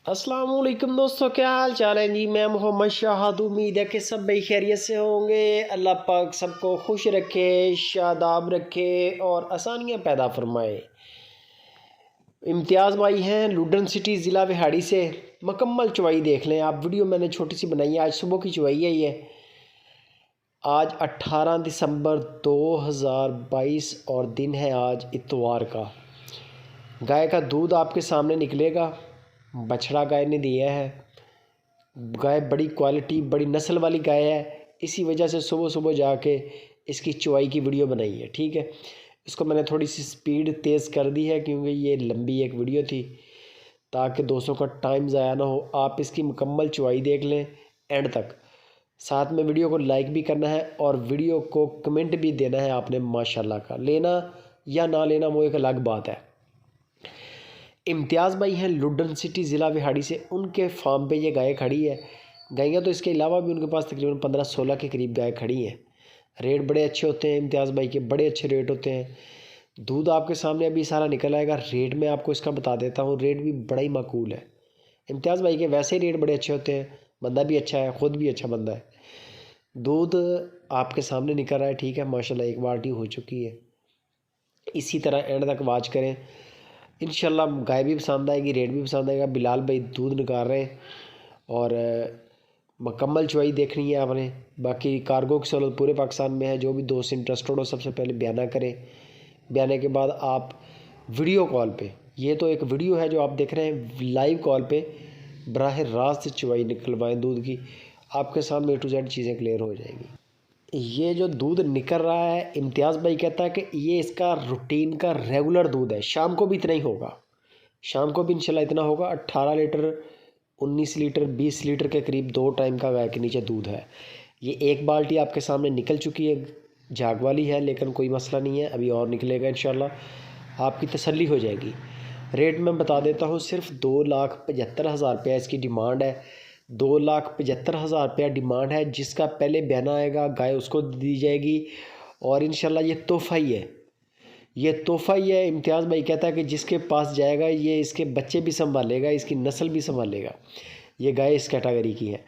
अस्सलाम वालेकुम दोस्तों, क्या हाल चाल है जी। मैं मोहम्मद शाहद। उम्मीद है कि सब भाई खैरियत से होंगे। अल्लाह पाक सबको खुश रखे, शादाब रखे और आसानियाँ पैदा फरमाए। इम्तियाज़ भाई हैं लुडन सिटी ज़िला विहाड़ी से। मुकम्मल चुवाई देख लें आप। वीडियो मैंने छोटी सी बनाई है, आज सुबह की चुवाई है ये। आज 18 दिसंबर 2022 और दिन है आज इतवार का। गाय का दूध आपके सामने निकलेगा। बछड़ा गाय ने दिया है। गाय बड़ी क्वालिटी बड़ी नस्ल वाली गाय है, इसी वजह से सुबह सुबह जाके इसकी चुवाई की वीडियो बनाई है। ठीक है, इसको मैंने थोड़ी सी स्पीड तेज़ कर दी है क्योंकि ये लंबी एक वीडियो थी, ताकि दोस्तों का टाइम ज़ाया ना हो। आप इसकी मुकम्मल चुवाई देख लें एंड तक। साथ में वीडियो को लाइक भी करना है और वीडियो को कमेंट भी देना है आपने माशाल्लाह का। लेना या ना लेना वो एक अलग बात है। इम्तियाज़ भाई हैं लुडन सिटी ज़िला विहाड़ी से। उनके फार्म पे ये गाय खड़ी है। गायें तो इसके अलावा भी उनके पास तकरीबन 15-16 के करीब गाय खड़ी हैं। रेट बड़े अच्छे होते हैं इम्तियाज़ भाई के, बड़े अच्छे रेट होते हैं। दूध आपके सामने अभी सारा निकल आएगा। रेट मैं आपको इसका बता देता हूँ, रेट भी बड़ा ही माकूल है। इम्तियाज़ भाई के वैसे ही रेट बड़े अच्छे होते हैं, बंदा भी अच्छा है, ख़ुद भी अच्छा बंदा है। दूध आपके सामने निकल रहा है, ठीक है माशाल्लाह। एक बाल्टी हो चुकी है। इसी तरह एंड तक वाच करें, इंशाल्लाह गाय भी पसंद आएगी, रेट भी पसंद आएगा। बिलाल भाई दूध निकाल रहे हैं और मुकम्मल चुवाई देखनी है आपने। बाकी कार्गो की सहूलत पूरे पाकिस्तान में है। जो भी दोस्त इंटरेस्टेड हो सबसे पहले बयाना करें। बयाने के बाद आप वीडियो कॉल पे, ये तो एक वीडियो है जो आप देख रहे हैं, लाइव कॉल पे बराह रास्त चुवाई निकलवाएँ दूध की। आपके सामने A to Z चीज़ें क्लियर हो जाएंगी। ये जो दूध निकल रहा है, इम्तियाज़ भाई कहता है कि ये इसका रूटीन का रेगुलर दूध है। शाम को भी इतना ही होगा, शाम को भी इंशाल्लाह इतना होगा। 18 लीटर 19 लीटर 20 लीटर के करीब 2 टाइम का गाय के नीचे दूध है। ये एक बाल्टी आपके सामने निकल चुकी है, झाग वाली है, लेकिन कोई मसला नहीं है, अभी और निकलेगा इंशाल्लाह, आपकी तसल्ली हो जाएगी। रेट मैं बता देता हूँ, सिर्फ 2,75,000 रुपया इसकी डिमांड है। 2,75,000 रुपया डिमांड है। जिसका पहले बयाना आएगा गाय उसको दी जाएगी और इंशाल्लाह ये तोहफ़ा ही है, ये तोहफ़ा ही है। इम्तियाज़ भाई कहता है कि जिसके पास जाएगा ये इसके बच्चे भी संभालेगा, इसकी नस्ल भी संभालेगा। ये गाय इस कैटेगरी की है।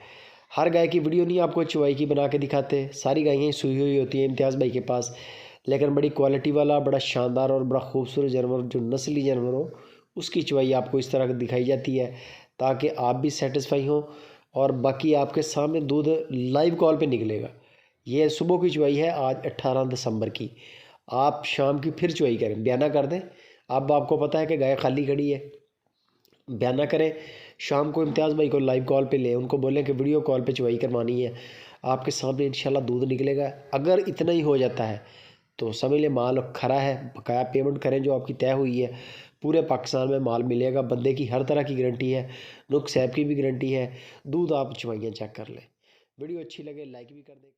हर गाय की वीडियो नहीं आपको चुवाई की बना के दिखाते, सारी गायें सूई हुई होती हैं इम्तियाज़ भाई के पास, लेकिन बड़ी क्वालिटी वाला बड़ा शानदार और बड़ा खूबसूरत जानवर जो नस्ली जानवर हो उसकी चुवाई आपको इस तरह दिखाई जाती है, ताकि आप भी सेटिस्फाई हों। और बाकी आपके सामने दूध लाइव कॉल पे निकलेगा। ये सुबह की चुवाई है आज 18 दिसंबर की। आप शाम की फिर चुवाई करें, बयाना कर दें। अब आपको पता है कि गाय खाली खड़ी है, बयाना करें। शाम को इम्तियाज़ भाई को लाइव कॉल पे लें, उनको बोलें कि वीडियो कॉल पे चुवाई करवानी है। आपके सामने इंशाल्लाह दूध निकलेगा। अगर इतना ही हो जाता है तो समझ लें माल खरा है। बकाया पेमेंट करें जो आपकी तय हुई है। पूरे पाकिस्तान में माल मिलेगा। बंदे की हर तरह की गारंटी है, नुक्स ऐप की भी गारंटी है। दूध आप चुवाइयाँ चेक कर लें। वीडियो अच्छी लगे लाइक भी कर दें।